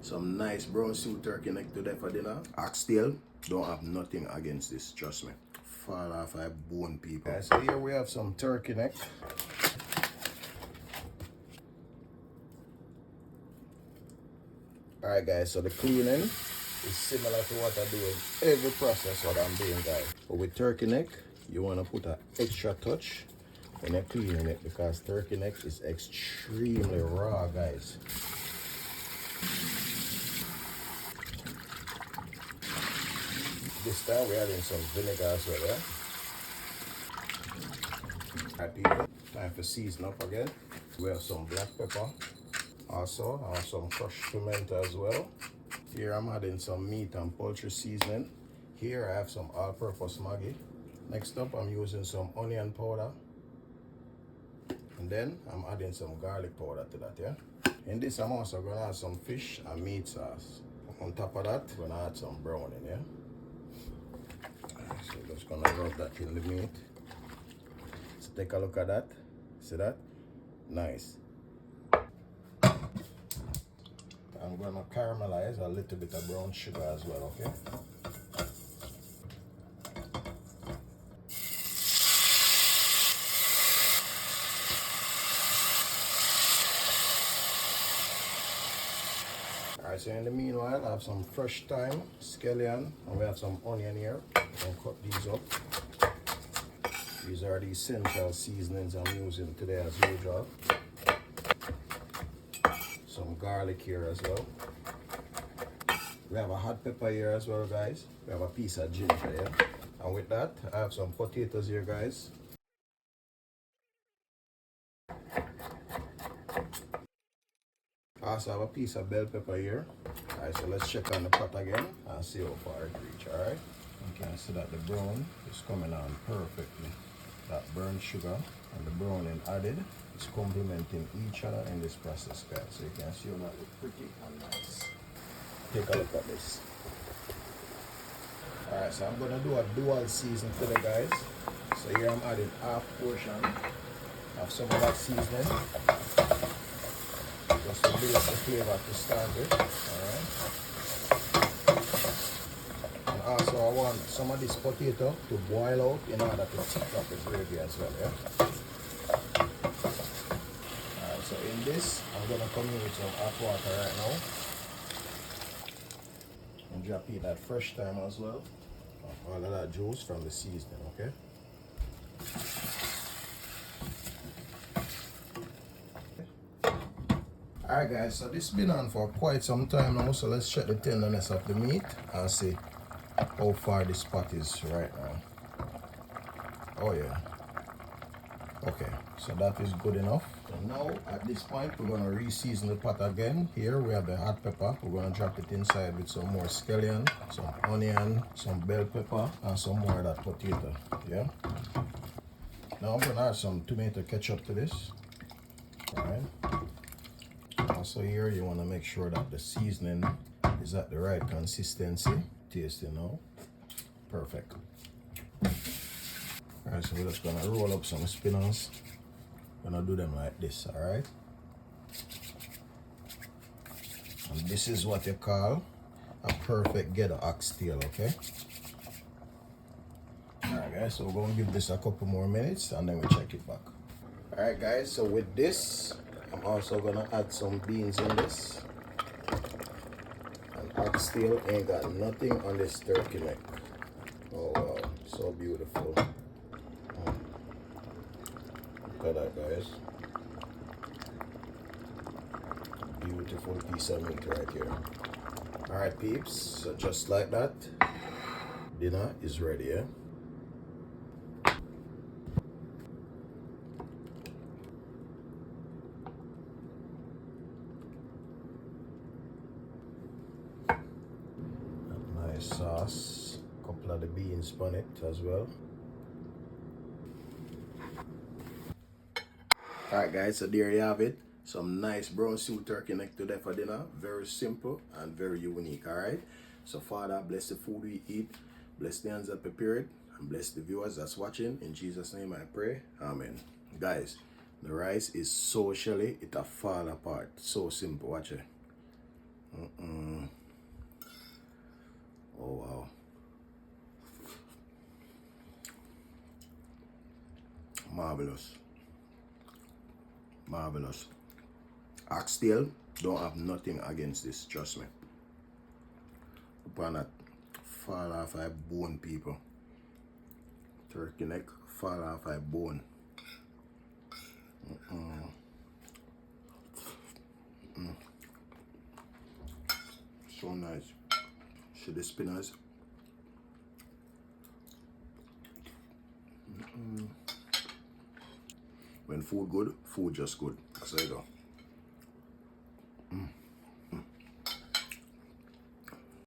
Some nice brown stew turkey neck today for dinner. Oxtail, don't have nothing against this, trust me. Fall off I bone people. Okay, so here we have some turkey neck. Alright guys, so the cleaning is similar to what I do in every process what I'm doing guys. But with turkey neck, you want to put an extra touch when you're cleaning it because turkey neck is extremely raw guys. This time we're adding some vinegar as well, yeah? Alright people, time for season up again. We have some black pepper. Also, I have some crushed pimento as well. Here I'm adding some meat and poultry seasoning. Here I have some all-purpose Maggi. Next up I'm using some onion powder. And then I'm adding some garlic powder to that, yeah? In this I'm also gonna add some fish and meat sauce. On top of that, I'm gonna add some browning, yeah? So just gonna rub that in the meat. So take a look at that. See that? Nice. I'm gonna caramelize a little bit of brown sugar as well, okay? Alright, so in the meanwhile, I have some fresh thyme, scallion, and we have some onion here. I'll cut these up. These are the essential seasonings I'm using today as usual. Some garlic here as well. We have a hot pepper here as well, guys. We have a piece of ginger here. And with that, I have some potatoes here, guys. I also have a piece of bell pepper here. Alright, so let's check on the pot again and see how far it reaches, alright? You can see that the brown is coming on perfectly. That burnt sugar and the browning added is complementing each other in this process, guys. So you can see how that looks pretty and nice. Take a look at this. Alright, so I'm going to do a dual season today, guys. So here I'm adding half portion of some of that seasoning. Just to build up the flavor to start with. Alright. And also I want some of this potato to boil out in order to thick up the gravy as well, yeah? Alright, so in this, I'm going to come in with some hot water right now. And drop in that fresh thyme as well. All of that juice from the seasoning, okay? Alright guys, so this has been on for quite some time now, so let's check the tenderness of the meat and see how far this pot is right now. Oh yeah. Okay, so that is good enough. So now at this point we're going to re-season the pot again. Here we have the hot pepper. We're going to drop it inside with some more scallion, some onion, some bell pepper, and some more of that potato. Yeah. Now I'm going to add some tomato ketchup to this. Alright. Also here you want to make sure that the seasoning is at the right consistency. Tasting now. Perfect. Alright, so we're just gonna roll up some spinners. Gonna do them like this, alright? And this is what you call a perfect ghetto oxtail, okay? Alright guys, so we're gonna give this a couple more minutes and then we check it back. Alright guys, so with this, I'm also gonna add some beans in this. And oxtail ain't got nothing on this turkey neck. Oh wow, so beautiful. Look at that guys. Beautiful piece of meat right here. Alright peeps, so just like that, dinner is ready, yeah? Nice sauce, couple of the beans on it as well. Alright guys, so there you have it. Some nice brown stew turkey neck today for dinner. Very simple and very unique, alright? So Father, bless the food we eat, bless the hands that prepare it, and bless the viewers that's watching. In Jesus' name I pray, amen. Guys, the rice is so shelly, it'll fall apart. So simple, watch it. Oh wow. Marvelous. Marvelous. Oxtail don't have nothing against this, trust me. Upon that fall off a bone, people. Turkey neck fall off a bone. So nice. See the spinners? When food good, food just good. That's how you go.